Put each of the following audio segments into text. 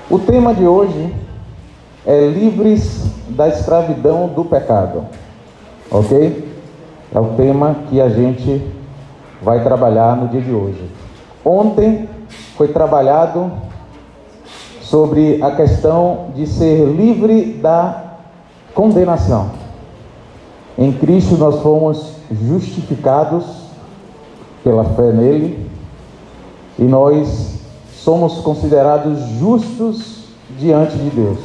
O tema de hoje é livres da escravidão do pecado, ok? É o tema que a gente vai trabalhar no dia de hoje. Ontem foi trabalhado sobre a questão de ser livre da condenação. Em Cristo nós fomos justificados pela fé nele e nós somos considerados justos diante de Deus.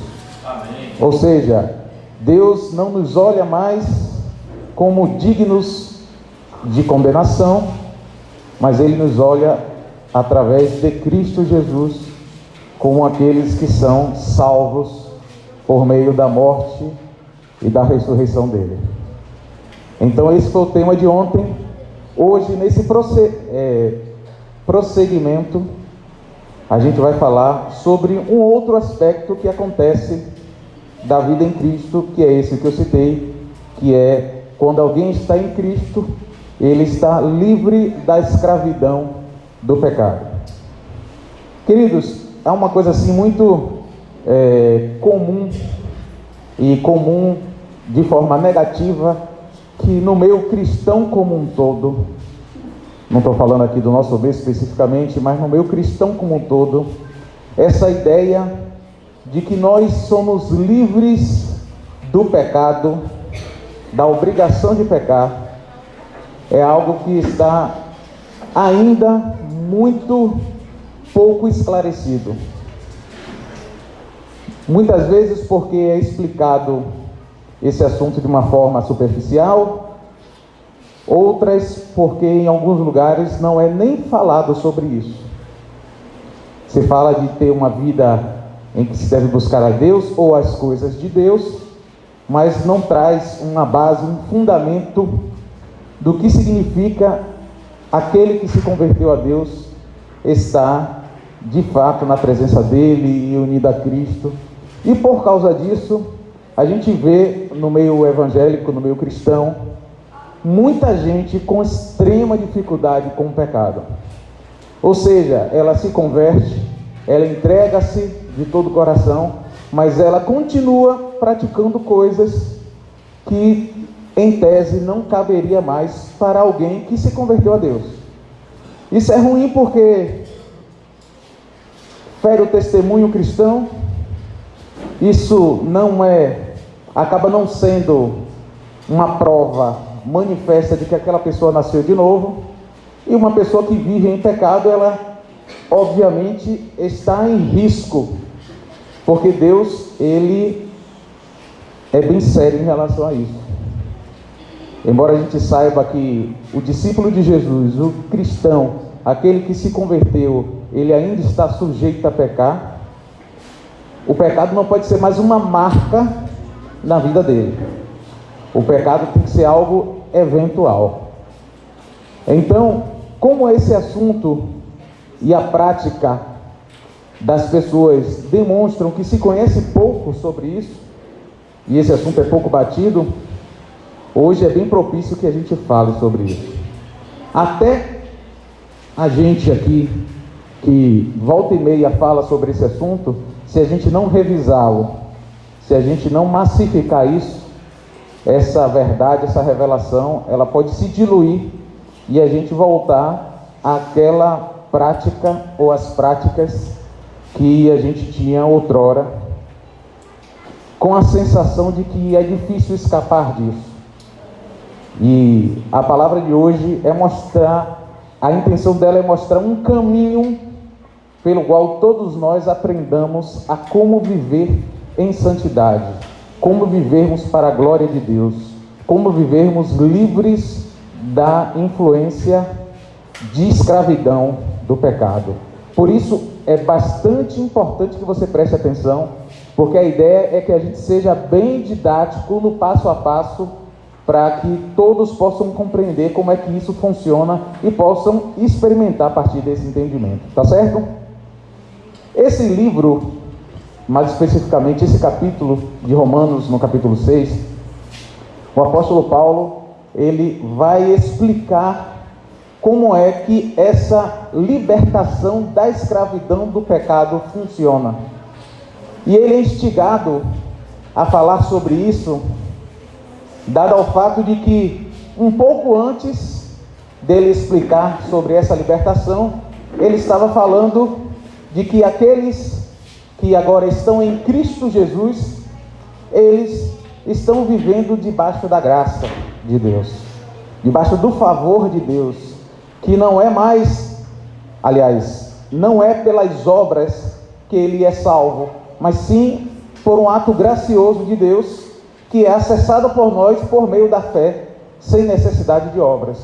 Amém. Ou seja, Deus não nos olha mais como dignos de condenação, mas Ele nos olha através de Cristo Jesus como aqueles que são salvos por meio da morte e da ressurreição dele. Então esse foi o tema de ontem. Hoje, nesse prosseguimento, a gente vai falar sobre um outro aspecto que acontece da vida em Cristo, que é esse que eu citei, que é quando alguém está em Cristo, ele está livre da escravidão do pecado. Queridos, há uma coisa assim muito comum de forma negativa, que no meio cristão como um todo, não estou falando aqui do nosso meio especificamente, mas no meio cristão como um todo, essa ideia de que nós somos livres do pecado, da obrigação de pecar, é algo que está ainda muito pouco esclarecido. Muitas vezes porque é explicado esse assunto de uma forma superficial, outras porque em alguns lugares não é nem falado sobre isso. Se fala de ter uma vida em que se deve buscar a Deus ou as coisas de Deus, mas não traz uma base, um fundamento do que significa aquele que se converteu a Deus estar de fato na presença dele e unido a Cristo. E por causa disso, a gente vê no meio evangélico, no meio cristão, muita gente com extrema dificuldade com o pecado. Ou seja, ela se converte, ela entrega-se de todo o coração, mas ela continua praticando coisas que, em tese, não caberia mais para alguém que se converteu a Deus. Isso é ruim porque fere o testemunho cristão. Isso acaba não sendo uma prova manifesta de que aquela pessoa nasceu de novo. E uma pessoa que vive em pecado, ela obviamente está em risco, porque Deus, ele é bem sério em relação a isso. Embora a gente saiba que o discípulo de Jesus, o cristão, aquele que se converteu, ele ainda está sujeito a pecar, o pecado não pode ser mais uma marca na vida dele. O pecado tem que ser algo eventual. Então, como esse assunto e a prática das pessoas demonstram que se conhece pouco sobre isso, e esse assunto é pouco batido, hoje é bem propício que a gente fale sobre isso. Até a gente aqui, que volta e meia fala sobre esse assunto, se a gente não revisá-lo, se a gente não massificar isso, essa verdade, essa revelação, ela pode se diluir e a gente voltar àquela prática ou às práticas que a gente tinha outrora, com a sensação de que é difícil escapar disso. E a palavra de hoje é mostrar, a intenção dela é mostrar um caminho pelo qual todos nós aprendamos a como viver em santidade, como vivermos para a glória de Deus, como vivermos livres da influência de escravidão do pecado. Por isso é bastante importante que você preste atenção, porque a ideia é que a gente seja bem didático no passo a passo, para que todos possam compreender como é que isso funciona e possam experimentar a partir desse entendimento, tá certo? Esse livro, mais especificamente esse capítulo de Romanos, no capítulo 6, o apóstolo Paulo, ele vai explicar como é que essa libertação da escravidão do pecado funciona. E ele é instigado a falar sobre isso, dado ao fato de que, um pouco antes dele explicar sobre essa libertação, ele estava falando de que aqueles que agora estão em Cristo Jesus, eles estão vivendo debaixo da graça de Deus, debaixo do favor de Deus, que não é mais, aliás, não é pelas obras que ele é salvo, mas sim por um ato gracioso de Deus, que é acessado por nós por meio da fé, sem necessidade de obras.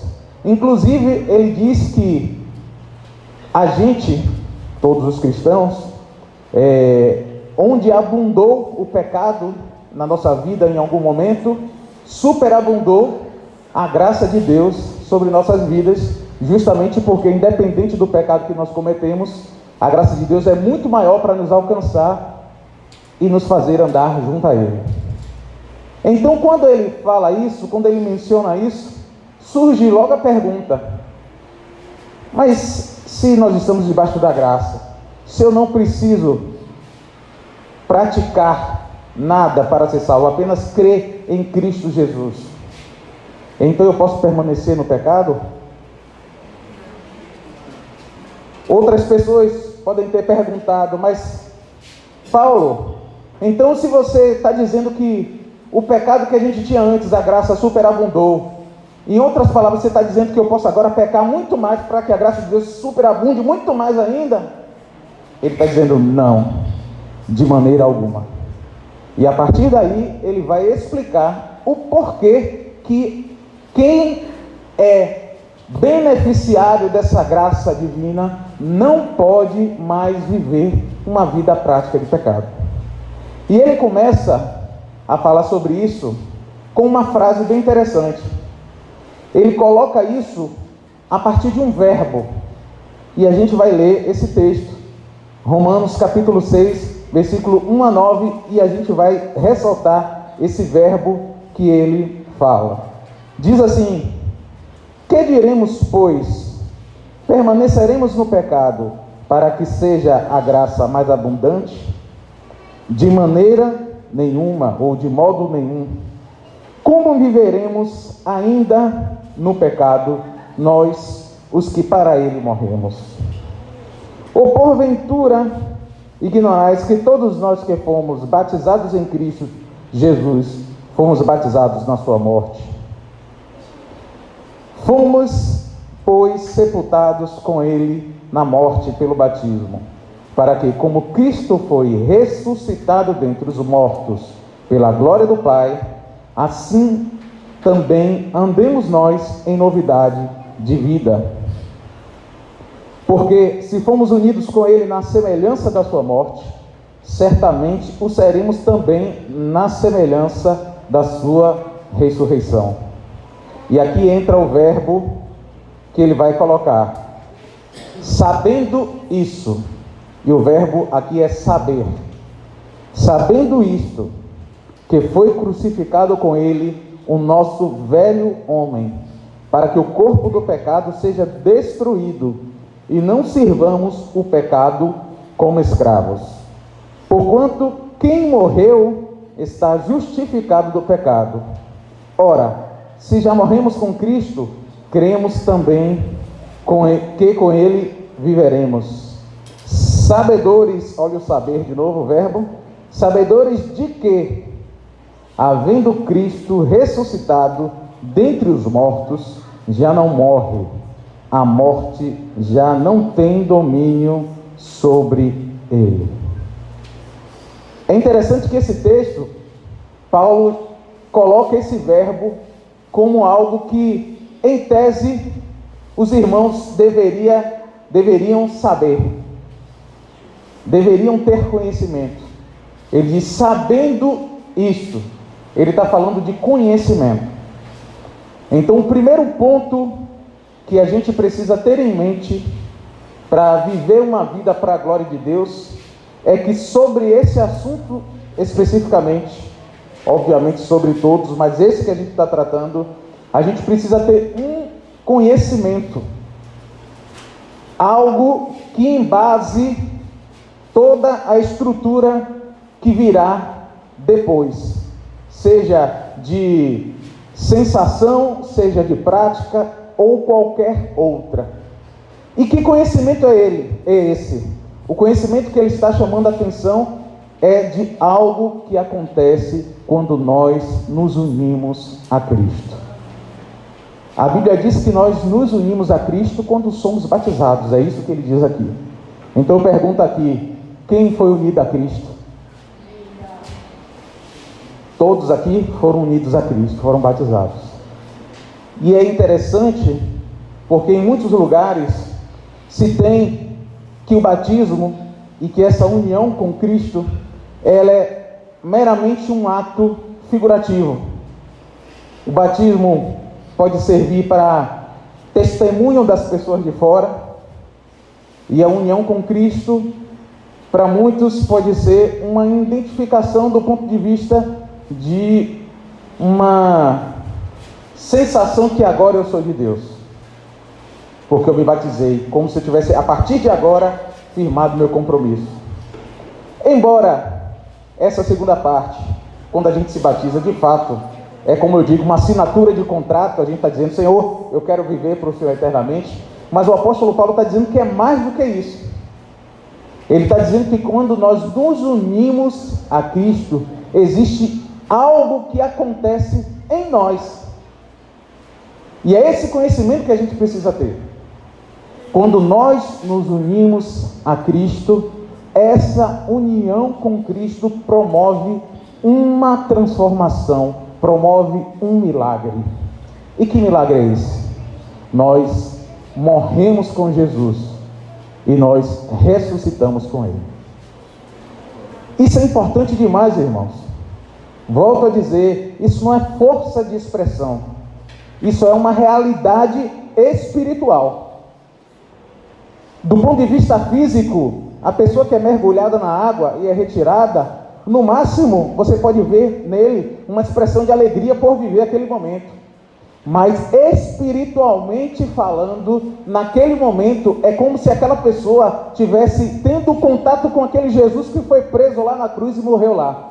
Inclusive, ele diz que a gente, todos os cristãos, onde abundou o pecado na nossa vida em algum momento, superabundou a graça de Deus sobre nossas vidas, justamente porque, independente do pecado que nós cometemos, a graça de Deus é muito maior para nos alcançar e nos fazer andar junto a Ele. Então, quando ele fala isso, quando ele menciona isso, surge logo a pergunta: mas se nós estamos debaixo da graça, se eu não preciso praticar nada para ser salvo, apenas crer em Cristo Jesus, então eu posso permanecer no pecado? Outras pessoas podem ter perguntado: mas Paulo, então se você está dizendo que o pecado que a gente tinha antes, a graça superabundou, em outras palavras, você está dizendo que eu posso agora pecar muito mais para que a graça de Deus superabunde muito mais ainda? Ele está dizendo: não, de maneira alguma. E a partir daí, ele vai explicar o porquê que quem é beneficiário dessa graça divina não pode mais viver uma vida prática de pecado. E ele começa a falar sobre isso com uma frase bem interessante. Ele coloca isso a partir de um verbo, e a gente vai ler esse texto, Romanos capítulo 6, versículo 1 a 9, e a gente vai ressaltar esse verbo que ele fala. Diz assim: que diremos, pois? Permaneceremos no pecado para que seja a graça mais abundante? De maneira nenhuma, ou de modo nenhum. Como viveremos ainda no pecado, nós, os que para ele morremos? Ou porventura ignorais que todos nós que fomos batizados em Cristo Jesus, fomos batizados na sua morte? Fomos, pois, sepultados com ele na morte pelo batismo, para que, como Cristo foi ressuscitado dentre os mortos pela glória do Pai, assim também andemos nós em novidade de vida. Porque se fomos unidos com ele na semelhança da sua morte, certamente o seremos também na semelhança da sua ressurreição. E aqui entra o verbo que ele vai colocar: sabendo isso. E o verbo aqui é saber. Sabendo isto, que foi crucificado com ele o nosso velho homem, para que o corpo do pecado seja destruído, e não sirvamos o pecado como escravos. Porquanto quem morreu está justificado do pecado. Ora, se já morremos com Cristo, cremos também que com ele viveremos. Sabedores, olha o saber de novo, o verbo, sabedores de que, havendo Cristo ressuscitado dentre os mortos, já não morre, a morte já não tem domínio sobre ele. É interessante que esse texto, Paulo coloca esse verbo como algo que, em tese, os irmãos deveriam saber, deveriam ter conhecimento. Ele diz: sabendo isto. Ele está falando de conhecimento. Então, o primeiro ponto que a gente precisa ter em mente para viver uma vida para a glória de Deus é que, sobre esse assunto especificamente, obviamente sobre todos, mas esse que a gente está tratando, a gente precisa ter um conhecimento, algo que embase toda a estrutura que virá depois, seja de sensação, seja de prática ou qualquer outra. E que conhecimento é esse? O conhecimento que ele está chamando a atenção é de algo que acontece quando nós nos unimos a Cristo. A Bíblia diz que nós nos unimos a Cristo quando somos batizados, é isso que ele diz aqui. Então eu pergunto aqui, quem foi unido a Cristo? Todos aqui foram unidos a Cristo, foram batizados. E é interessante, porque em muitos lugares se tem que o batismo e que essa união com Cristo, ela é meramente um ato figurativo. O batismo pode servir para testemunho das pessoas de fora, e a união com Cristo, para muitos, pode ser uma identificação do ponto de vista de uma sensação que agora eu sou de Deus, porque eu me batizei, como se eu tivesse, a partir de agora, firmado meu compromisso. Embora essa segunda parte, quando a gente se batiza, de fato, é como eu digo, uma assinatura de contrato, a gente está dizendo, Senhor, eu quero viver para o Senhor eternamente, mas o apóstolo Paulo está dizendo que é mais do que isso. Ele está dizendo que quando nós nos unimos a Cristo, existe algo que acontece em nós. E é esse conhecimento que a gente precisa ter. Quando nós nos unimos a Cristo, essa união com Cristo promove uma transformação, promove um milagre. E que milagre é esse? Nós morremos com Jesus e nós ressuscitamos com Ele. Isso é importante demais, irmãos. Volto a dizer, isso não é força de expressão, isso é uma realidade espiritual. Do ponto de vista físico, a pessoa que é mergulhada na água e é retirada, no máximo você pode ver nele uma expressão de alegria por viver aquele momento. Mas espiritualmente falando, naquele momento é como se aquela pessoa tivesse tendo contato com aquele Jesus que foi preso lá na cruz e morreu lá.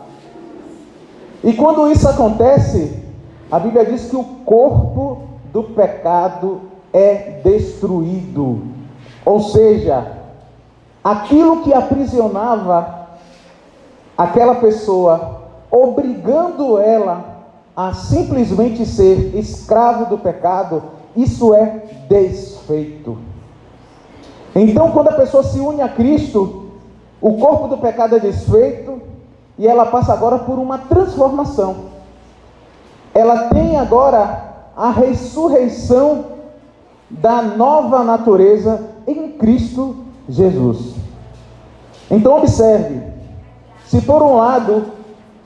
E quando isso acontece, a Bíblia diz que o corpo do pecado é destruído. Ou seja, aquilo que aprisionava aquela pessoa, obrigando ela a simplesmente ser escravo do pecado, isso é desfeito. Então, quando a pessoa se une a Cristo, o corpo do pecado é desfeito e ela passa agora por uma transformação. Ela tem agora a ressurreição da nova natureza em Cristo Jesus. Então observe, se por um lado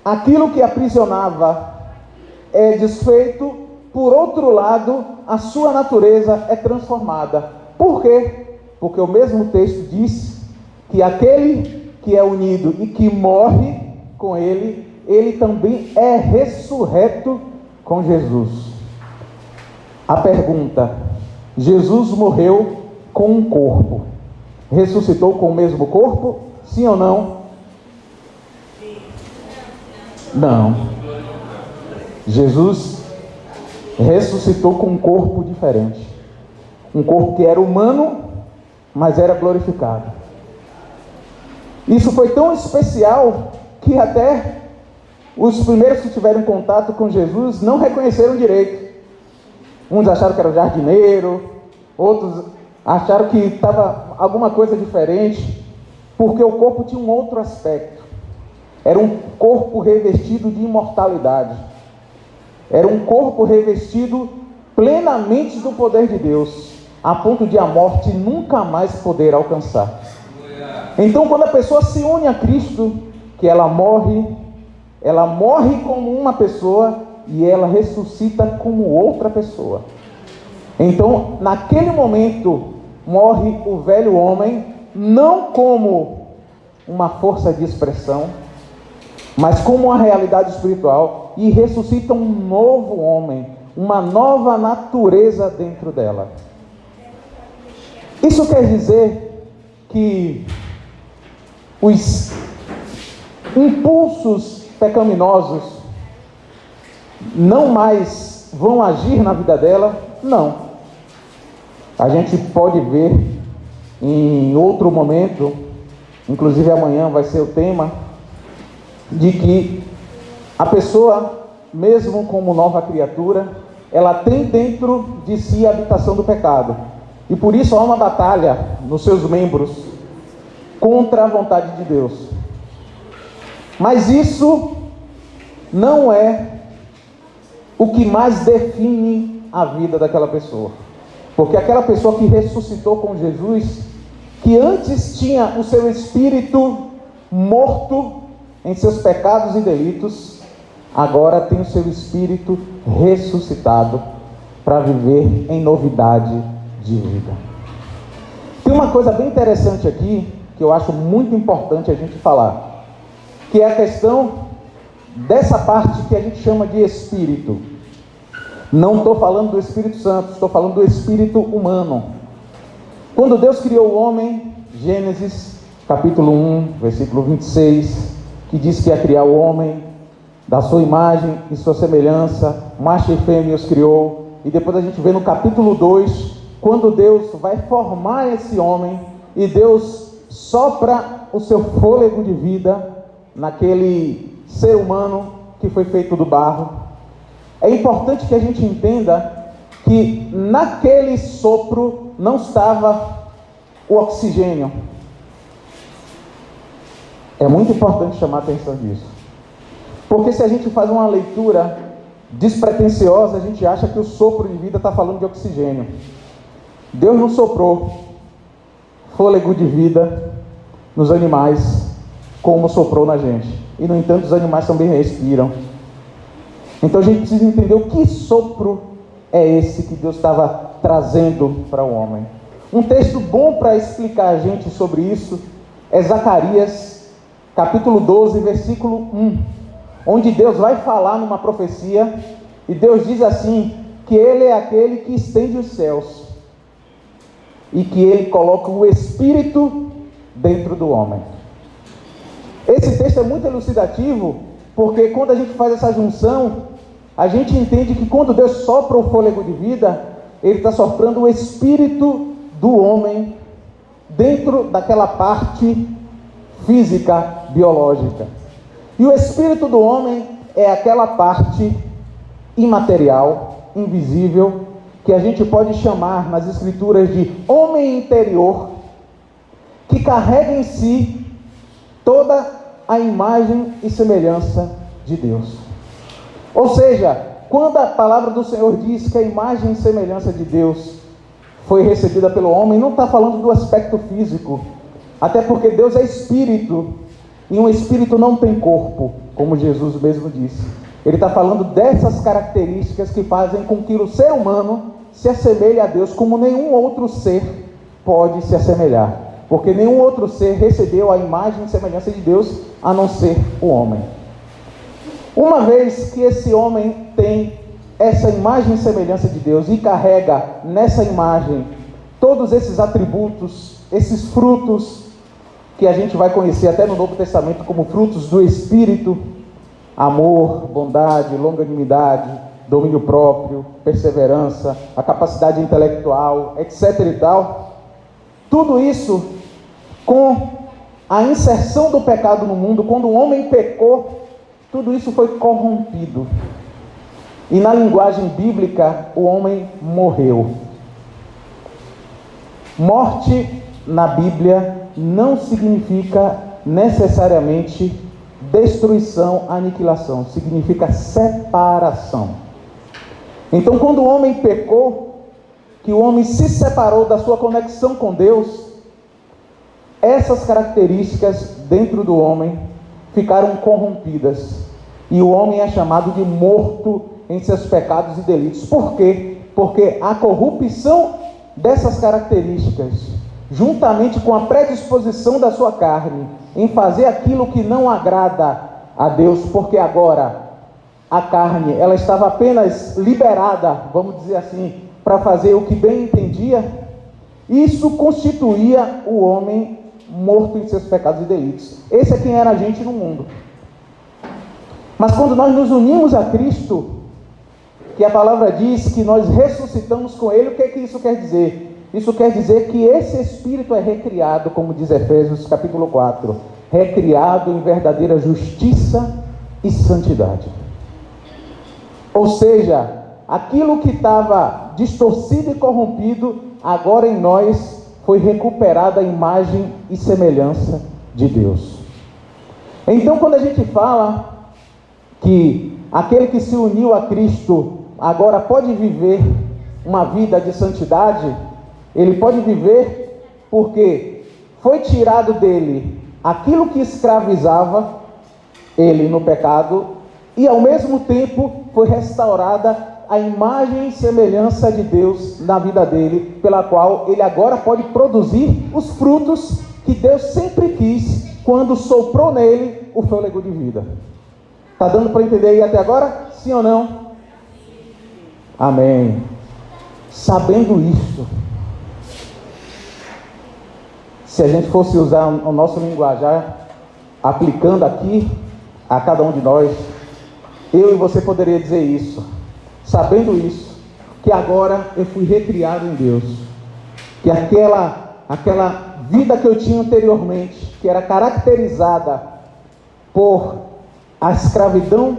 aquilo que aprisionava é desfeito, por outro lado a sua natureza é transformada. Por quê? Porque o mesmo texto diz que aquele que é unido e que morre com ele, ele também é ressurreto com Jesus. A pergunta: Jesus morreu com um corpo, ressuscitou com o mesmo corpo? Sim ou não? Não. Jesus ressuscitou com um corpo diferente, um corpo que era humano, mas era glorificado. Isso foi tão especial que até os primeiros que tiveram contato com Jesus não reconheceram direito. Uns acharam que era o jardineiro, outros acharam que estava alguma coisa diferente, porque o corpo tinha um outro aspecto. Era um corpo revestido de imortalidade. Era um corpo revestido plenamente do poder de Deus, a ponto de a morte nunca mais poder alcançar. Então, quando a pessoa se une a Cristo, que ela morre como uma pessoa e ela ressuscita como outra pessoa. Então, naquele momento, morre o velho homem, não como uma força de expressão, mas como uma realidade espiritual, e ressuscita um novo homem, uma nova natureza dentro dela. Isso quer dizer que impulsos pecaminosos não mais vão agir na vida dela? Não. A gente pode ver em outro momento, inclusive amanhã vai ser o tema, de que a pessoa, mesmo como nova criatura, ela tem dentro de si a habitação do pecado. E por isso há uma batalha nos seus membros contra a vontade de Deus. Mas isso não é o que mais define a vida daquela pessoa. Porque aquela pessoa que ressuscitou com Jesus, que antes tinha o seu espírito morto em seus pecados e delitos, agora tem o seu espírito ressuscitado para viver em novidade de vida. Tem uma coisa bem interessante aqui, que eu acho muito importante a gente falar, que é a questão dessa parte que a gente chama de espírito. Não estou falando do Espírito Santo, estou falando do espírito humano. Quando Deus criou o homem, Gênesis capítulo 1, versículo 26, que diz que ia criar o homem da sua imagem e sua semelhança, macho e fêmea os criou. E depois a gente vê no capítulo 2, quando Deus vai formar esse homem, e Deus sopra o seu fôlego de vida naquele ser humano que foi feito do barro. É importante que a gente entenda que naquele sopro não estava o oxigênio. É muito importante chamar a atenção disso. Porque se a gente faz uma leitura despretensiosa, a gente acha que o sopro de vida está falando de oxigênio. Deus não soprou fôlego de vida nos animais como soprou na gente. E no entanto os animais também respiram. Então a gente precisa entender o que sopro é esse que Deus estava trazendo para o homem. Um texto bom para explicar a gente sobre isso é Zacarias capítulo 12, versículo 1, onde Deus vai falar numa profecia, e Deus diz assim, que Ele é aquele que estende os céus, e que Ele coloca o Espírito dentro do homem. Esse texto é muito elucidativo, porque quando a gente faz essa junção, a gente entende que quando Deus sopra o fôlego de vida, Ele está soprando o Espírito do homem dentro daquela parte física, biológica. E o Espírito do homem é aquela parte imaterial, invisível, que a gente pode chamar nas Escrituras de homem interior, que carrega em si toda a imagem e semelhança de Deus. Ou seja, quando a palavra do Senhor diz que a imagem e semelhança de Deus foi recebida pelo homem, não está falando do aspecto físico, até porque Deus é espírito, e um espírito não tem corpo, como Jesus mesmo disse. Ele está falando dessas características que fazem com que o ser humano se assemelhe a Deus como nenhum outro ser pode se assemelhar, porque nenhum outro ser recebeu a imagem e semelhança de Deus, a não ser o homem. Uma vez que esse homem tem essa imagem e semelhança de Deus e carrega nessa imagem todos esses atributos, esses frutos que a gente vai conhecer até no Novo Testamento como frutos do Espírito: amor, bondade, longanimidade, domínio próprio, perseverança, a capacidade intelectual, etc. e tal. Tudo isso, com a inserção do pecado no mundo, quando o homem pecou, tudo isso foi corrompido. E na linguagem bíblica, o homem morreu. Morte na Bíblia não significa necessariamente destruição, aniquilação. Significa separação. Então, quando o homem pecou, que o homem se separou da sua conexão com Deus, essas características dentro do homem ficaram corrompidas. E o homem é chamado de morto em seus pecados e delitos. Por quê? Porque a corrupção dessas características, juntamente com a predisposição da sua carne em fazer aquilo que não agrada a Deus, porque agora a carne, ela estava apenas liberada, vamos dizer assim, para fazer o que bem entendia, isso constituía o homem morto em seus pecados e delitos. Esse é quem era a gente no mundo. Mas quando nós nos unimos a Cristo, que a palavra diz que nós ressuscitamos com Ele, o que é que isso quer dizer? Isso quer dizer que esse Espírito é recriado, como diz Efésios capítulo 4, recriado em verdadeira justiça e santidade. Ou seja, aquilo que estava distorcido e corrompido, agora em nós foi recuperada a imagem e semelhança de Deus. Então, quando a gente fala que aquele que se uniu a Cristo agora pode viver uma vida de santidade, ele pode viver porque foi tirado dele aquilo que escravizava ele no pecado, e ao mesmo tempo foi restaurada a imagem e semelhança de Deus na vida dele, pela qual ele agora pode produzir os frutos que Deus sempre quis quando soprou nele o fôlego de vida. Está dando para entender aí até agora? Sim ou não? Amém. Sabendo isso, se a gente fosse usar o nosso linguajar, aplicando aqui a cada um de nós, eu e você poderia dizer isso. Sabendo isso, que agora eu fui recriado em Deus, que aquela vida que eu tinha anteriormente, que era caracterizada por a escravidão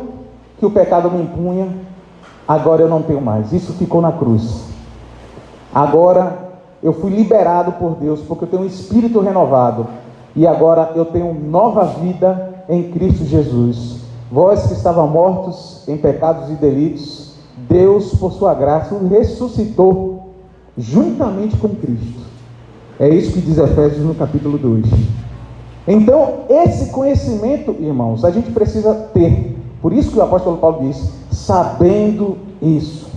que o pecado me impunha, agora eu não tenho mais. Isso ficou na cruz. Agora eu fui liberado por Deus, porque eu tenho um espírito renovado, e agora eu tenho nova vida em Cristo Jesus. Vós que estavam mortos em pecados e delitos, Deus, por sua graça, o ressuscitou juntamente com Cristo. É isso que diz Efésios no capítulo 2. Então, esse conhecimento, irmãos, a gente precisa ter. Por isso que o apóstolo Paulo diz, sabendo isso.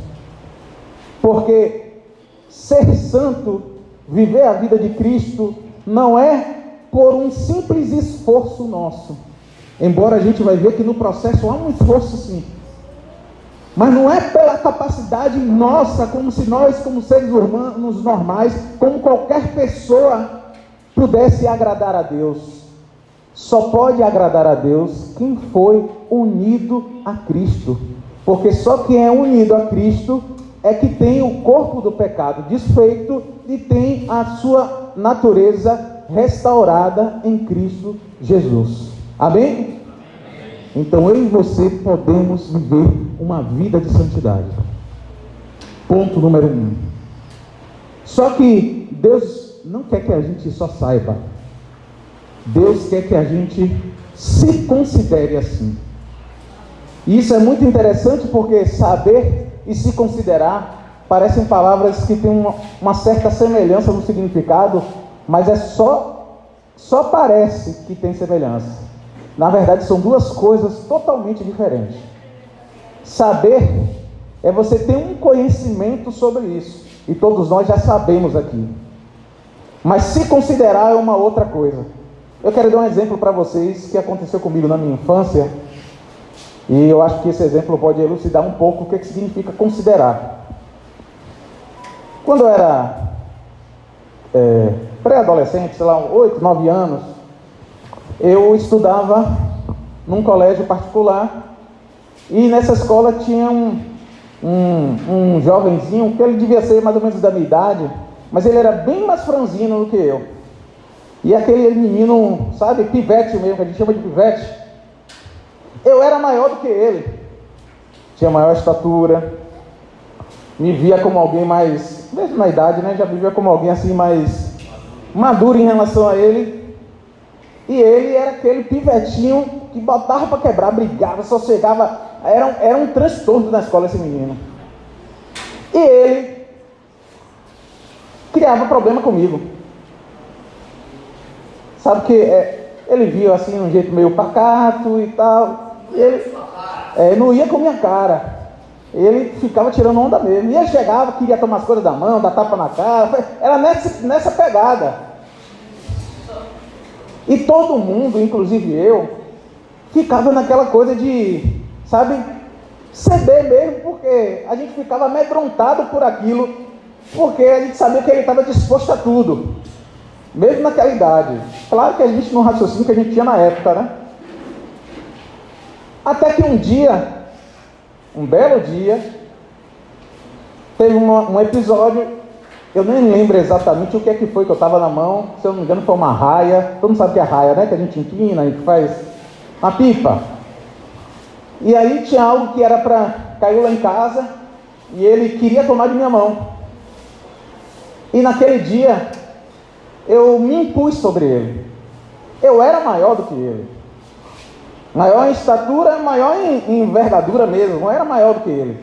Porque ser santo, viver a vida de Cristo, não é por um simples esforço nosso. Embora a gente vai ver que no processo há um esforço sim. Mas não é pela capacidade nossa, como se nós, como seres humanos normais, como qualquer pessoa, pudesse agradar a Deus. Só pode agradar a Deus quem foi unido a Cristo. Porque só quem é unido a Cristo é que tem o corpo do pecado desfeito e tem a sua natureza restaurada em Cristo Jesus. Amém? Então eu e você podemos viver uma vida de santidade. Ponto número 1. Só que Deus não quer que a gente só saiba. Deus quer que a gente se considere assim. E isso é muito interessante porque saber e se considerar parecem palavras que têm uma certa semelhança no significado, mas só parece que tem semelhança. Na verdade, são duas coisas totalmente diferentes. Saber é você ter um conhecimento sobre isso, e todos nós já sabemos aqui. Mas se considerar é uma outra coisa. Eu quero dar um exemplo para vocês que aconteceu comigo na minha infância, e eu acho que esse exemplo pode elucidar um pouco o que significa considerar. Quando eu era pré-adolescente, sei lá, 8, 9 anos, eu estudava num colégio particular, e nessa escola tinha um jovenzinho, que ele devia ser mais ou menos da minha idade, mas ele era bem mais franzino do que eu. E aquele menino, sabe, pivete mesmo, que a gente chama de pivete. Eu era maior do que ele, tinha maior estatura, me via como alguém mais, mesmo na idade, né, já me via como alguém assim mais maduro em relação a ele. E ele era aquele pivetinho que botava para quebrar, brigava, só chegava, era um transtorno na escola esse menino. E ele criava problema comigo. Sabe que ele via assim um jeito meio pacato e tal, e ele não ia com minha cara. Ele ficava tirando onda mesmo. E ele chegava, queria tomar as coisas da mão, dar tapa na cara. Era nessa pegada. E todo mundo, inclusive eu, ficava naquela coisa de, sabe, ceder mesmo, porque a gente ficava amedrontado por aquilo, porque a gente sabia que ele estava disposto a tudo, mesmo naquela idade. Claro que a gente não raciocina que a gente tinha na época, né? Até que um dia, um belo dia, teve um episódio, eu nem lembro exatamente o que é que foi que eu estava na mão, se eu não me engano foi uma raia, todo mundo sabe que é a raia, né? Que a gente empina, a gente faz uma pipa. E aí tinha algo que era caiu lá em casa, e ele queria tomar de minha mão. E naquele dia, eu me impus sobre ele. Eu era maior do que ele. Maior em estatura, maior em envergadura mesmo, não era maior do que ele.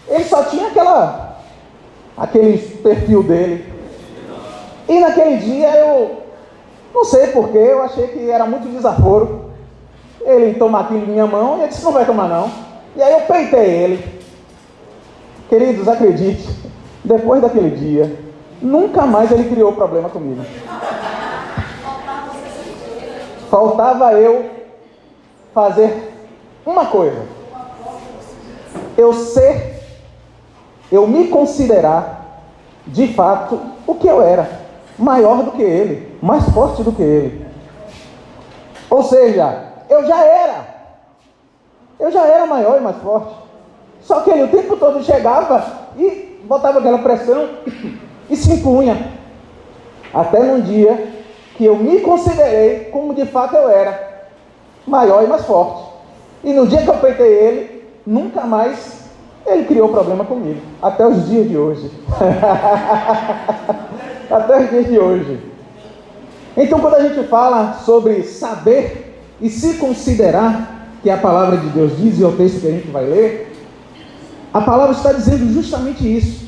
Ele só tinha aquele perfil dele. E naquele dia eu, não sei porquê, eu achei que era muito desaforo ele tomar aquilo em minha mão, e eu disse, não vai tomar não. E aí eu peitei ele. Queridos, acredite, depois daquele dia, nunca mais ele criou problema comigo. Faltava eu fazer uma coisa: eu me considerar de fato o que eu era, maior do que ele, mais forte do que ele. Ou seja, eu já era maior e mais forte. Só que ele o tempo todo chegava e botava aquela pressão e se impunha. Até num dia que eu me considerei como de fato eu era, maior e mais forte. E no dia que eu peitei ele, nunca mais ele criou problema comigo. Até os dias de hoje. Até os dias de hoje. Então, quando a gente fala sobre saber e se considerar, que a palavra de Deus diz, e é o texto que a gente vai ler, a palavra está dizendo justamente isso.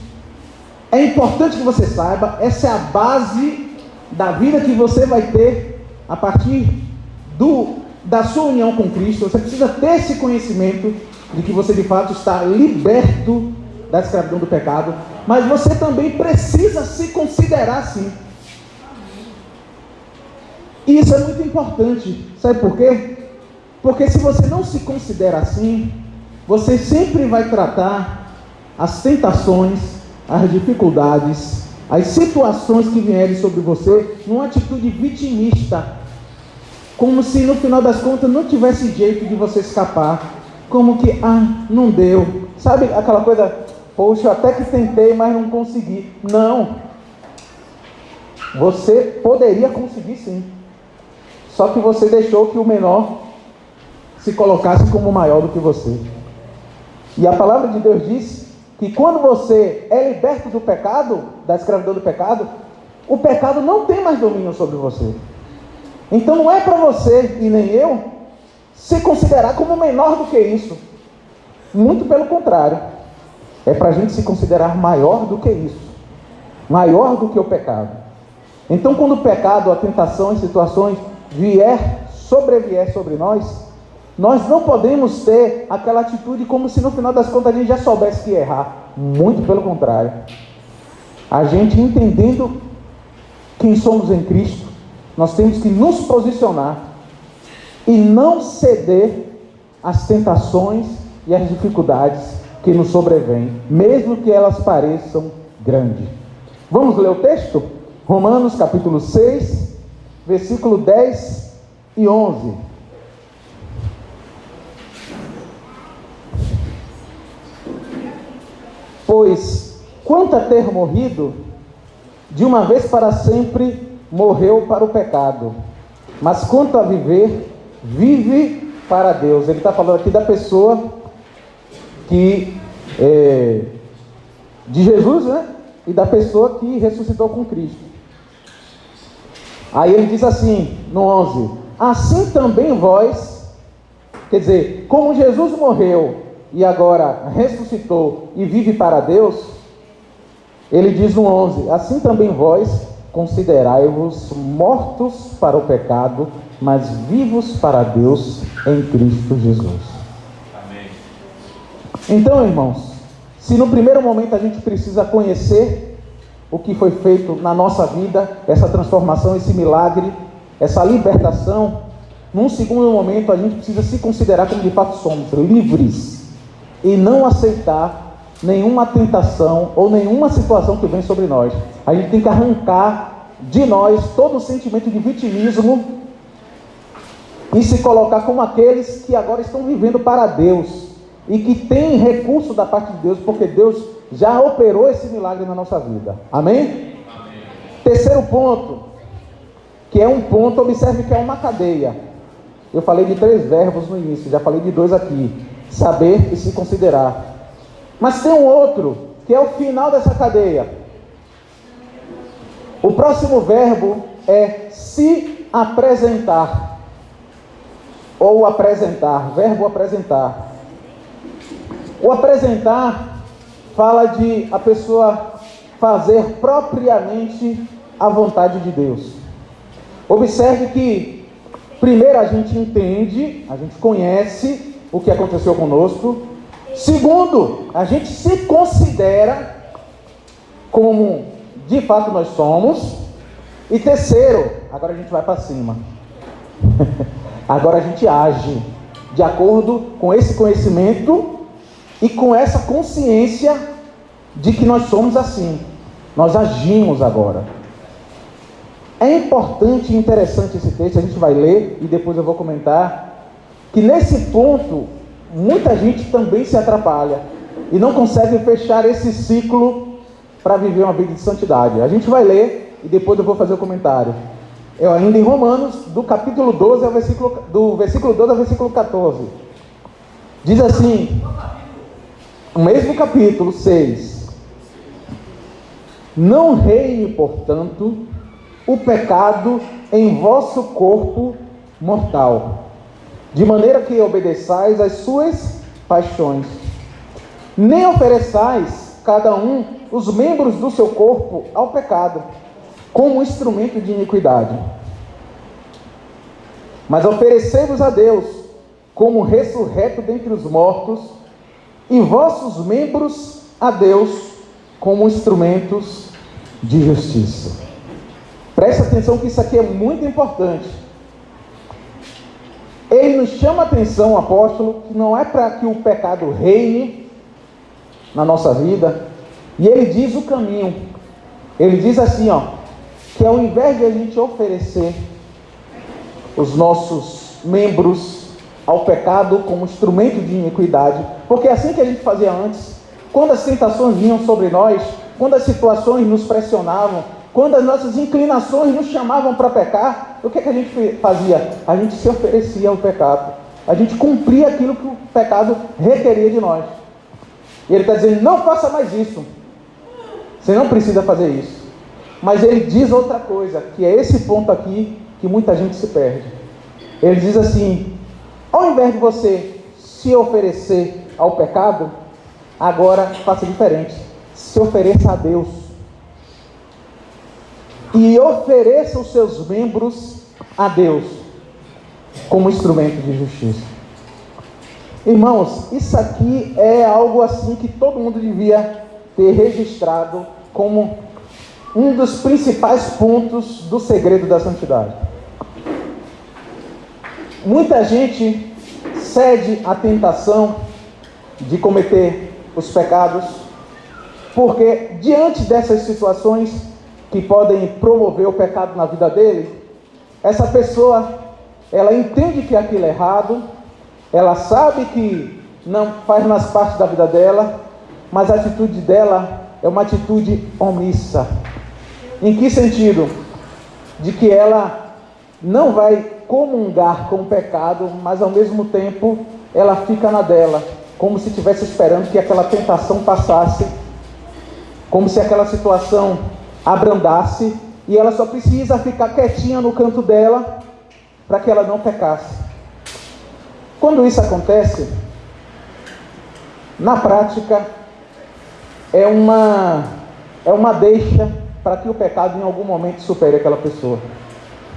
É importante que você saiba, essa é a base da vida que você vai ter a partir da sua união com Cristo. Você precisa ter esse conhecimento de que você de fato está liberto da escravidão do pecado, mas você também precisa se considerar assim. E isso é muito importante, sabe por quê? Porque se você não se considera assim, você sempre vai tratar as tentações, as dificuldades, as situações que vierem sobre você numa atitude vitimista, como se no final das contas não tivesse jeito de você escapar, como que, não deu, sabe aquela coisa, poxa, até que tentei, mas não consegui. Não, você poderia conseguir sim, só que você deixou que o menor se colocasse como maior do que você. E a palavra de Deus diz que quando você é liberto do pecado, da escravidão do pecado, o pecado não tem mais domínio sobre você. Então não é para você e nem eu se considerar como menor do que isso. Muito pelo contrário. É para a gente se considerar maior do que isso. Maior do que o pecado. Então quando o pecado, a tentação e situações sobrevier sobre nós não podemos ter aquela atitude como se no final das contas a gente já soubesse que ia errar. Muito pelo contrário. A gente entendendo quem somos em Cristo, nós temos que nos posicionar e não ceder às tentações e às dificuldades que nos sobrevêm, mesmo que elas pareçam grandes. Vamos ler o texto? Romanos capítulo 6, versículo 10 e 11. Pois, quanto a ter morrido, de uma vez para sempre morreu para o pecado, mas quanto a viver, vive para Deus. Ele está falando aqui da pessoa que de Jesus, né? E da pessoa que ressuscitou com Cristo. Aí ele diz assim, no 11: assim também vós, quer dizer, como Jesus morreu e agora ressuscitou e vive para Deus, ele diz no 11: assim também vós considerai-vos mortos para o pecado, mas vivos para Deus em Cristo Jesus. Amém. Então, irmãos, se no primeiro momento a gente precisa conhecer o que foi feito na nossa vida, essa transformação, esse milagre, essa libertação, num segundo momento a gente precisa se considerar como de fato somos, livres, e não aceitar nenhuma tentação ou nenhuma situação que vem sobre nós. A gente tem que arrancar de nós todo o sentimento de vitimismo e se colocar como aqueles que agora estão vivendo para Deus e que têm recurso da parte de Deus, porque Deus já operou esse milagre na nossa vida. Amém? Amém. Terceiro ponto, que é um ponto, observe que é uma cadeia. Eu falei de 3 verbos no início, já falei de 2 aqui: saber e se considerar. Mas tem um outro, que é o final dessa cadeia. O próximo verbo é se apresentar, ou apresentar, verbo apresentar. O apresentar fala de a pessoa fazer propriamente a vontade de Deus. Observe que primeiro a gente entende, a gente conhece o que aconteceu conosco. Segundo, a gente se considera como de fato nós somos. E terceiro, agora a gente vai para cima. Agora a gente age de acordo com esse conhecimento e com essa consciência de que nós somos assim. Nós agimos agora. É importante e interessante esse texto, a gente vai ler e depois eu vou comentar, que nesse ponto muita gente também se atrapalha e não consegue fechar esse ciclo para viver uma vida de santidade. A gente vai ler e depois eu vou fazer o comentário. Eu ainda em Romanos, do capítulo 12 ao do versículo 12 ao versículo 14. Diz assim, o mesmo capítulo 6: Não reine, portanto, o pecado em vosso corpo mortal, de maneira que obedeçais às suas paixões. Nem ofereçais cada um os membros do seu corpo ao pecado, como instrumento de iniquidade, mas oferecei-vos a Deus como ressurreto dentre os mortos, e vossos membros a Deus como instrumentos de justiça. Preste atenção que isso aqui é muito importante. Ele nos chama a atenção, o apóstolo, que não é para que o pecado reine na nossa vida, e ele diz o caminho. Ele diz assim, que ao invés de a gente oferecer os nossos membros ao pecado como instrumento de iniquidade, porque é assim que a gente fazia antes, quando as tentações vinham sobre nós, quando as situações nos pressionavam, quando as nossas inclinações nos chamavam para pecar, o que a gente fazia? A gente se oferecia ao pecado, a gente cumpria aquilo que o pecado requeria de nós. E ele está dizendo, não faça mais isso, você não precisa fazer isso. Mas ele diz outra coisa, que é esse ponto aqui que muita gente se perde. Ele diz assim, ao invés de você se oferecer ao pecado, agora faça diferente, se ofereça a Deus. E ofereça os seus membros a Deus como instrumento de justiça. Irmãos, isso aqui é algo assim que todo mundo devia ter registrado como um dos principais pontos do segredo da santidade. Muita gente cede à tentação de cometer os pecados, porque diante dessas situações que podem promover o pecado na vida dele, essa pessoa, ela entende que aquilo é errado, ela sabe que não faz mais parte da vida dela, mas a atitude dela é uma atitude omissa. Em que sentido? De que ela não vai comungar com o pecado, mas ao mesmo tempo ela fica na dela, como se estivesse esperando que aquela tentação passasse, como se aquela situação abrandasse, e ela só precisa ficar quietinha no canto dela para que ela não pecasse. Quando isso acontece, na prática é uma deixa para que o pecado em algum momento supere aquela pessoa.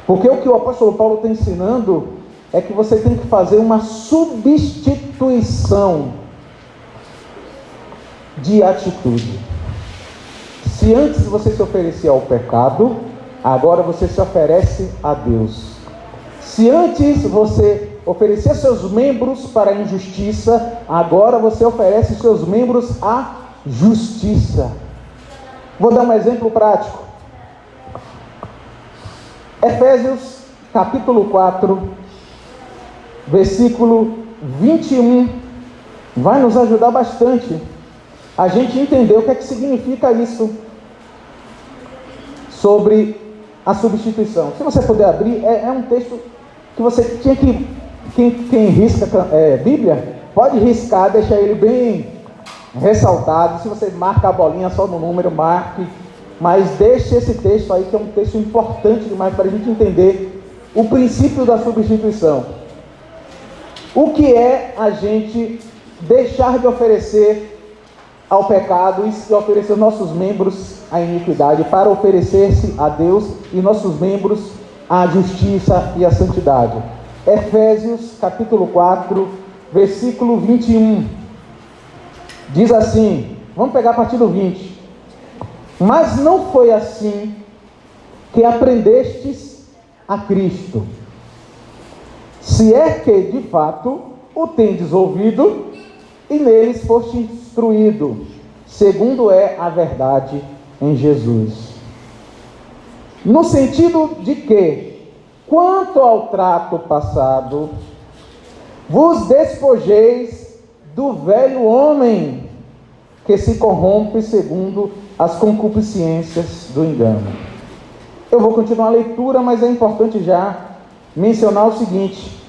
Porque o que o apóstolo Paulo está ensinando é que você tem que fazer uma substituição de atitude. Se antes você se oferecia ao pecado, agora você se oferece a Deus. Se antes você oferecia seus membros para a injustiça, agora você oferece seus membros à justiça. Vou dar um exemplo prático. Efésios capítulo 4, versículo 21, vai nos ajudar bastante a gente entender o que é que significa isso sobre a substituição. Se você puder abrir, é um texto que você tinha que, quem risca Bíblia, pode riscar, deixar ele bem ressaltado. Se você marca a bolinha só no número, marque, mas deixe esse texto aí, que é um texto importante demais para a gente entender o princípio da substituição. O que é a gente deixar de oferecer ao pecado e oferecer nossos membros à iniquidade, para oferecer-se a Deus e nossos membros à justiça e à santidade. Efésios capítulo 4, versículo 21, diz assim, vamos pegar a partir do 20. Mas não foi assim que aprendestes a Cristo, se é que de fato o tendes ouvido e neles foste instruído, segundo é a verdade em Jesus. No sentido de que, quanto ao trato passado, vos despojeis do velho homem, que se corrompe segundo as concupiscências do engano. Eu vou continuar a leitura, mas é importante já mencionar o seguinte,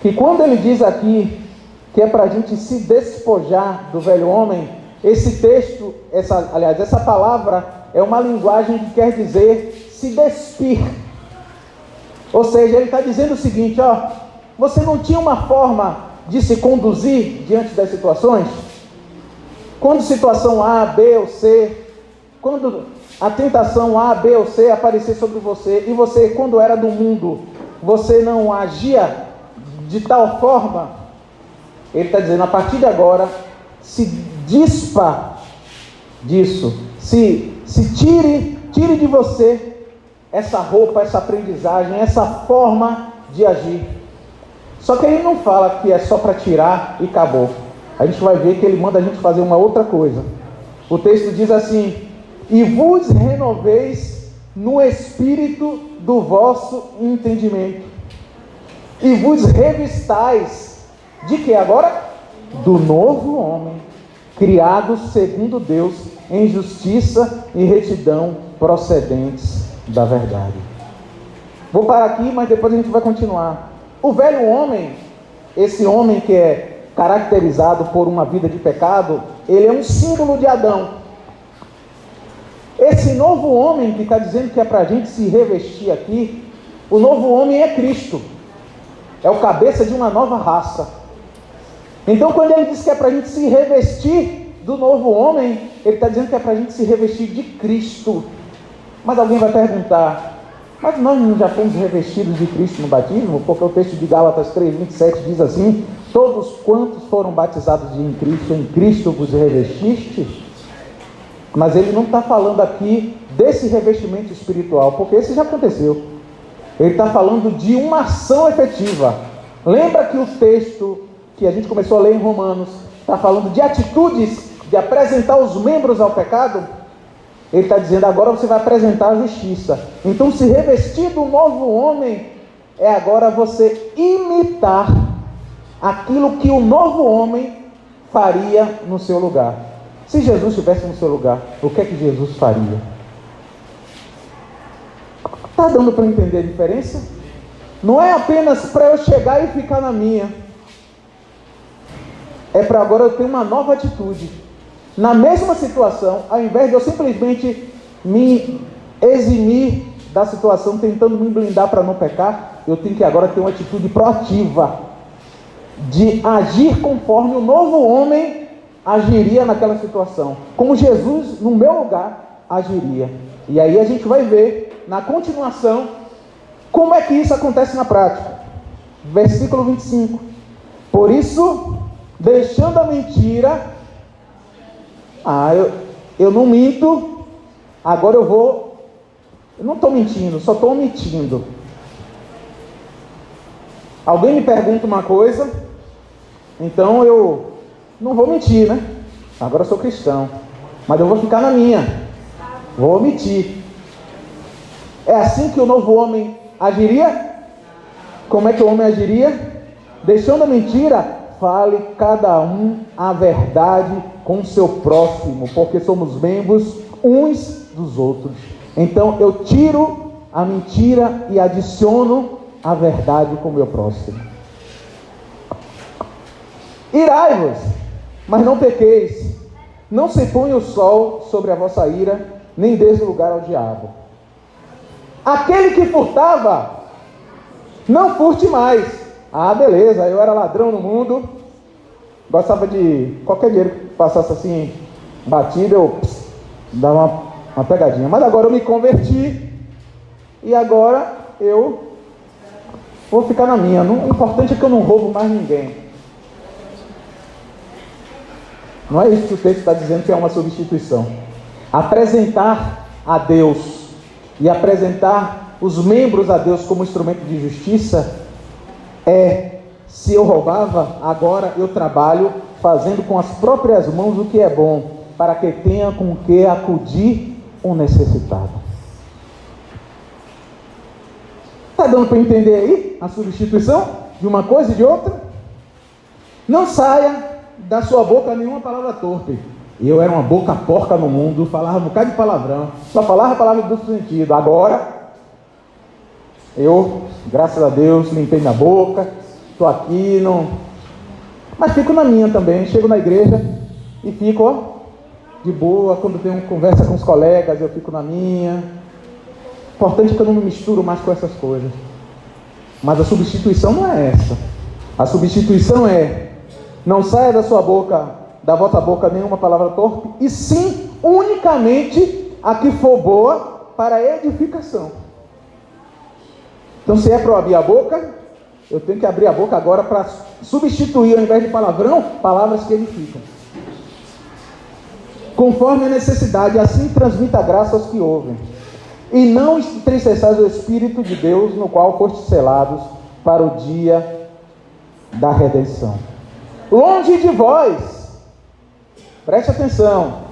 que quando ele diz aqui que é para a gente se despojar do velho homem, esse texto, essa palavra é uma linguagem que quer dizer se despir. Ou seja, ele está dizendo o seguinte, você não tinha uma forma de se conduzir diante das situações? Quando situação A, B ou C, quando a tentação A, B ou C aparecer sobre você, e você, quando era do mundo, você não agia de tal forma, ele está dizendo, a partir de agora, se dispa disso, se tire de você essa roupa, essa aprendizagem, essa forma de agir. Só que ele não fala que é só para tirar e acabou. A gente vai ver que ele manda a gente fazer uma outra coisa. O texto diz assim, e vos renoveis no espírito do vosso entendimento, e vos revistais de que agora? Do novo homem, criado segundo Deus, em justiça e retidão procedentes da verdade. Vou parar aqui, mas depois a gente vai continuar. O velho homem, esse homem que é caracterizado por uma vida de pecado, ele é um símbolo de Adão. Esse novo homem que está dizendo que é para a gente se revestir aqui, o novo homem é Cristo, é o cabeça de uma nova raça. Então, quando ele diz que é para a gente se revestir do novo homem, ele está dizendo que é para a gente se revestir de Cristo. Mas alguém vai perguntar, mas nós não já fomos revestidos de Cristo no batismo? Porque o texto de Gálatas 3:27 diz assim, todos quantos foram batizados em Cristo vos revestiste? Mas ele não está falando aqui desse revestimento espiritual, porque esse já aconteceu. Ele está falando de uma ação efetiva. Lembra que o texto que a gente começou a ler em Romanos está falando de atitudes de apresentar os membros ao pecado? Ele está dizendo, agora você vai apresentar a justiça. Então, se revestir do novo homem é agora você imitar aquilo que o novo homem faria no seu lugar. Se Jesus estivesse no seu lugar, o que é que Jesus faria? Está dando para entender a diferença? Não é apenas para eu chegar e ficar na minha. É para agora eu ter uma nova atitude. Na mesma situação, ao invés de eu simplesmente me eximir da situação, tentando me blindar para não pecar, eu tenho que agora ter uma atitude proativa, de agir conforme o novo homem agiria naquela situação, como Jesus, no meu lugar, agiria. E aí a gente vai ver, na continuação, como é que isso acontece na prática. Versículo 25. Por isso, deixando a mentira, eu não minto, agora eu não estou mentindo, só estou omitindo. Alguém me pergunta uma coisa, então eu não vou mentir, né? Agora eu sou cristão, mas eu vou ficar na minha, vou omitir. É assim que o novo homem agiria? Como é que o homem agiria? Deixando a mentira, fale cada um a verdade com o seu próximo, porque somos membros uns dos outros. Então eu tiro a mentira e adiciono a verdade com o meu próximo. Irai-vos, mas não pequeis. Não se ponha o sol sobre a vossa ira, nem deis lugar ao diabo. Aquele que furtava, não furte mais. Ah, beleza, eu era ladrão no mundo, gostava de qualquer dinheiro que passasse assim, batido, eu dava uma pegadinha. Mas agora eu me converti, e agora eu vou ficar na minha. O importante é que eu não roubo mais ninguém. Não é isso que o texto está dizendo, que é uma substituição. Apresentar a Deus e apresentar os membros a Deus como instrumento de justiça é: se eu roubava, agora eu trabalho fazendo com as próprias mãos o que é bom, para que tenha com que acudir o necessitado. Está dando para entender aí a substituição de uma coisa e de outra? Não saia da sua boca nenhuma palavra torpe. Eu era uma boca porca no mundo, falava um bocado de palavrão, só falava palavra do sentido. Agora, eu, graças a Deus, limpei minha boca, estou aqui, não... mas fico na minha também. Chego na igreja e fico de boa. Quando tenho conversa com os colegas, eu fico na minha. Importante é que eu não me misturo mais com essas coisas. Mas a substituição não é essa. A substituição é: não saia da vossa boca nenhuma palavra torpe, e sim unicamente a que for boa para edificação. Então, se é para eu abrir a boca, eu tenho que abrir a boca agora para substituir, ao invés de palavrão, palavras que edificam. Conforme a necessidade, assim transmita a graça aos que ouvem. E não entristeçais o Espírito de Deus, no qual fostes selados para o dia da redenção. Longe de vós, preste atenção,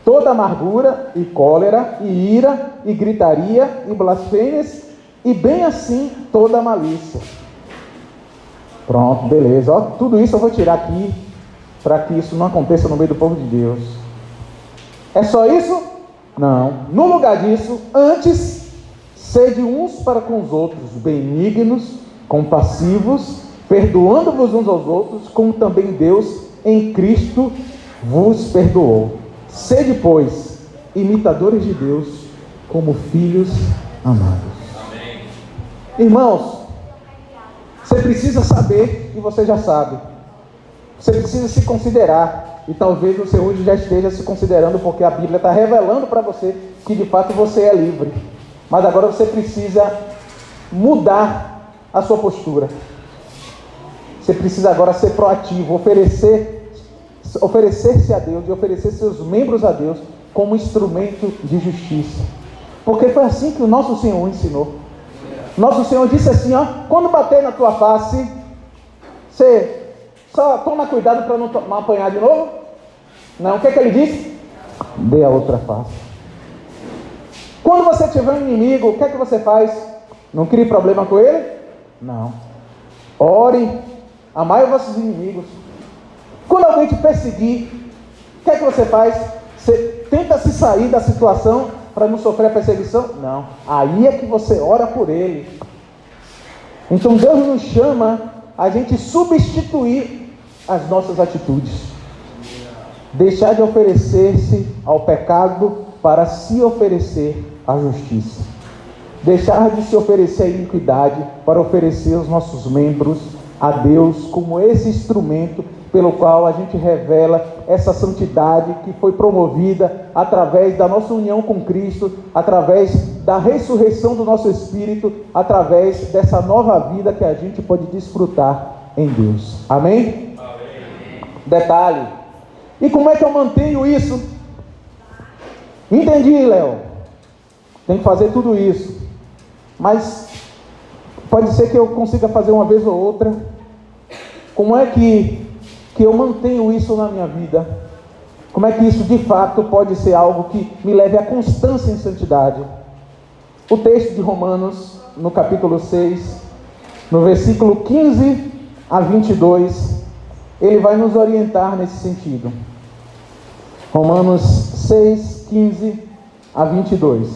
toda amargura e cólera e ira e gritaria e blasfêmias, e bem assim toda malícia. Pronto, beleza. Tudo isso eu vou tirar aqui, para que isso não aconteça no meio do povo de Deus. É só isso? Não. No lugar disso, antes, sede uns para com os outros benignos, compassivos, perdoando-vos uns aos outros, como também Deus em Cristo vos perdoou. Sede, pois, imitadores de Deus, como filhos amados. Amém. Irmãos, você precisa saber, e você já sabe, você precisa se considerar, e talvez você hoje já esteja se considerando, porque a Bíblia está revelando para você que de fato você é livre. Mas agora você precisa mudar a sua postura. Você precisa agora ser proativo, oferecer-se a Deus e oferecer seus membros a Deus como instrumento de justiça. Porque foi assim que o nosso Senhor ensinou. Nosso Senhor disse assim, quando bater na tua face, você só toma cuidado para não apanhar de novo. Não, o que é que ele disse? Dê a outra face. Quando você tiver um inimigo, o que é que você faz? Não crie problema com ele? Não. Ore. Amai os vossos inimigos. Quando alguém te perseguir, o que é que você faz? Você tenta se sair da situação para não sofrer a perseguição? Não. Aí é que você ora por ele. Então Deus nos chama a gente substituir as nossas atitudes. Deixar de oferecer-se ao pecado para se oferecer à justiça. Deixar de se oferecer à iniquidade para oferecer os nossos membros a Deus como esse instrumento pelo qual a gente revela essa santidade que foi promovida através da nossa união com Cristo, através da ressurreição do nosso espírito, através dessa nova vida que a gente pode desfrutar em Deus. Amém? Amém. Detalhe. E como é que eu mantenho isso? Entendi, Léo. Tem que fazer tudo isso. Mas pode ser que eu consiga fazer uma vez ou outra. Como é que eu mantenho isso na minha vida? Como é que isso de fato pode ser algo que me leve à constância em santidade? O texto de Romanos, no capítulo 6, no versículo 15 a 22, ele vai nos orientar nesse sentido. Romanos 6, 15 a 22.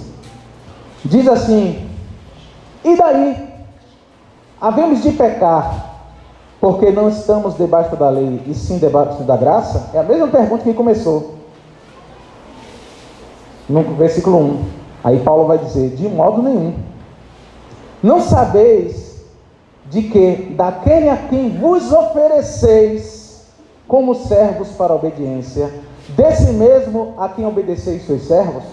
Diz assim: e daí? Havemos de pecar porque não estamos debaixo da lei e sim debaixo da graça? É a mesma pergunta que começou no versículo 1. Aí Paulo vai dizer: de modo nenhum. Não sabeis de que daquele a quem vos ofereceis como servos para a obediência, desse mesmo a quem obedeceis sois servos?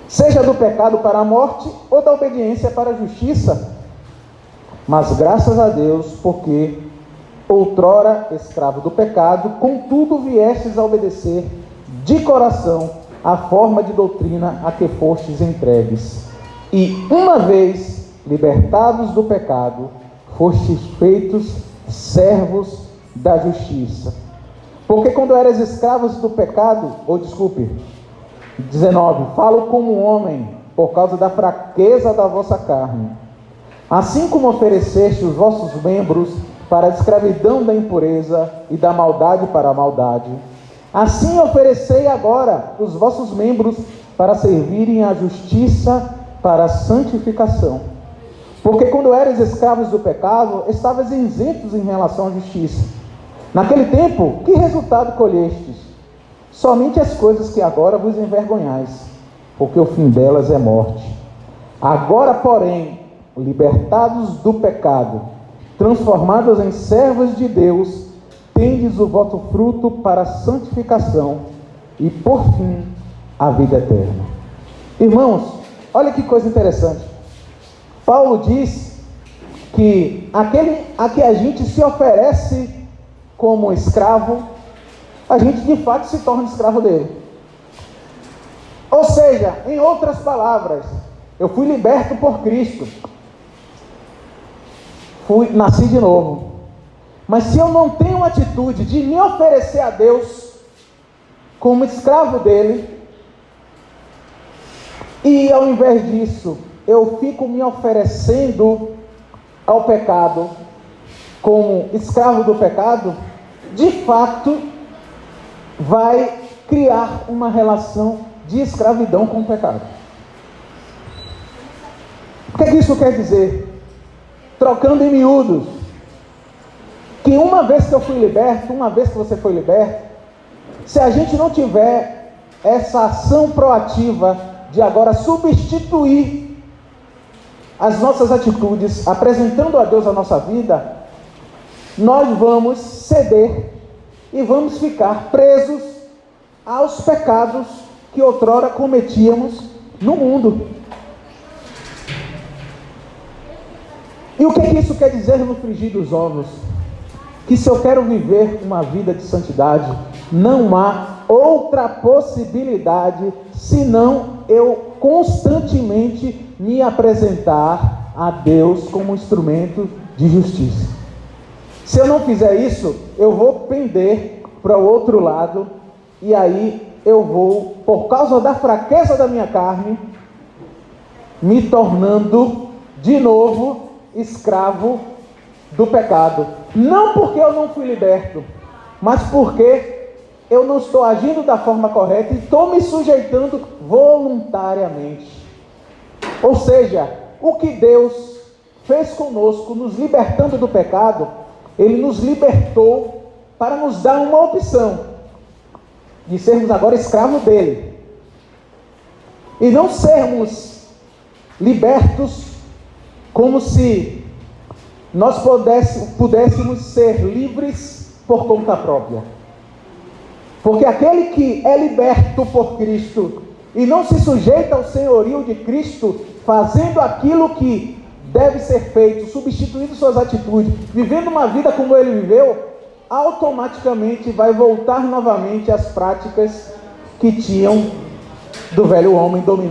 Seja do pecado para a morte ou da obediência para a justiça. Mas graças a Deus, porque outrora escravo do pecado, contudo viestes a obedecer de coração a forma de doutrina a que fostes entregues. E uma vez libertados do pecado, fostes feitos servos da justiça. Porque quando eras escravos do pecado, 19, falo como homem, por causa da fraqueza da vossa carne. Assim como ofereceste os vossos membros para a escravidão da impureza e da maldade para a maldade, assim oferecei agora os vossos membros para servirem à justiça para a santificação. Porque quando eres escravos do pecado, estavas isentos em relação à justiça. Naquele tempo, que resultado colhestes? Somente as coisas que agora vos envergonhais, porque o fim delas é morte. Agora, porém, libertados do pecado, transformados em servos de Deus, tendes o vosso fruto para a santificação e, por fim, a vida eterna. Irmãos, olha que coisa interessante. Paulo diz que aquele a que a gente se oferece como escravo, a gente de fato se torna escravo dele. Ou seja, em outras palavras, eu fui liberto por Cristo. Nasci de novo. Mas se eu não tenho a atitude de me oferecer a Deus como escravo dele, e ao invés disso, eu fico me oferecendo ao pecado como escravo do pecado, de fato, vai criar uma relação de escravidão com o pecado. O que isso quer dizer? Trocando em miúdos, que uma vez que eu fui liberto, uma vez que você foi liberto, se a gente não tiver essa ação proativa de agora substituir as nossas atitudes, apresentando a Deus a nossa vida, nós vamos ceder e vamos ficar presos aos pecados que outrora cometíamos no mundo. E o que isso quer dizer no frigir dos ovos? Que se eu quero viver uma vida de santidade, não há outra possibilidade senão eu constantemente me apresentar a Deus como instrumento de justiça. Se eu não fizer isso, eu vou pender para o outro lado, e aí eu vou, por causa da fraqueza da minha carne, me tornando de novo escravo do pecado. Não porque eu não fui liberto, mas porque eu não estou agindo da forma correta e estou me sujeitando voluntariamente. Ou seja, o que Deus fez conosco, nos libertando do pecado, Ele nos libertou para nos dar uma opção de sermos agora escravos dele, e não sermos libertos como se nós pudéssemos ser livres por conta própria. Porque aquele que é liberto por Cristo e não se sujeita ao senhorio de Cristo, fazendo aquilo que deve ser feito, substituindo suas atitudes, vivendo uma vida como ele viveu, automaticamente vai voltar novamente às práticas que tinham do velho homem dominante.